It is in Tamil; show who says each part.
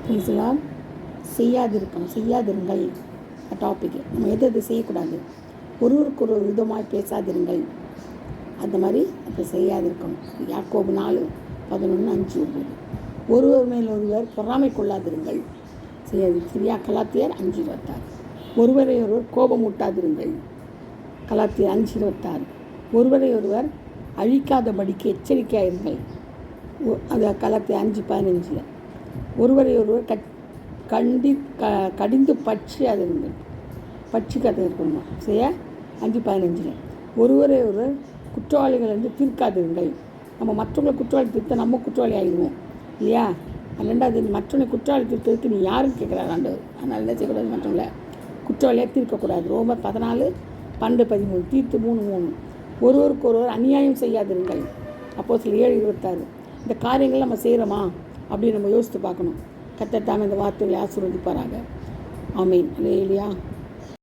Speaker 1: பேசலாம். செய்யாதிருங்கள் டாபிக். நம்ம எது செய்யக்கூடாது, ஒருவருக்கு ஒரு விதமாய் பேசாதிருங்கள், அந்த மாதிரி அப்போ செய்யாதிருக்கணும். யாக்கோபு 4:11-5-9. ஒருவர் மேல் ஒருவர் பொறாமை கொள்ளாதிருங்கள், செய்யாது. சரியா? கலாத்தியர் 5:26. ஒருவரை ஒருவர் கோபம் ஊட்டாதிருங்கள், கலாத்தியர் 5:26. ஒருவரை ஒருவர் அழிக்காதபடிக்கு எச்சரிக்கையாயிருங்கள், அது கலாத்தியர் 5:15. ஒருவரை ஒருவர் கடிந்து பட்சிக்காத இருக்கணுமா, சரியா? 5:15. ஒருவரை ஒருவர் குற்றவாளிகள் என்று தீர்க்காதிருங்கள். நம்ம மற்றவங்களை குற்றவாளி தீர்த்த நம்ம குற்றவாளி ஆகிடுவோம் இல்லையா? 2வது, மற்றவனை குற்றவாளி தீர்த்ததுக்கு நீ யாருன்னு கேட்குறாரு ஆண்டவர். அதனால் என்ன செய்யக்கூடாது, மற்றவங்களை குற்றவாளியாக தீர்க்கக்கூடாது. ரோமர் 14:12-13. தீர்த்து 3:3. ஒருவருக்கு ஒருவர் அநியாயம் செய்யாதிருங்கள், அப்போஸ்தலர் 7:26. இந்த காரியங்கள் நம்ம செய்கிறோமா அப்படின்னு நம்ம யோசித்து பார்க்கணும். கர்த்தர் தாமே இந்த வார்த்தைகளை ஆசீர்வதிப்பாராக. ஆமென். அல்லேலூயா.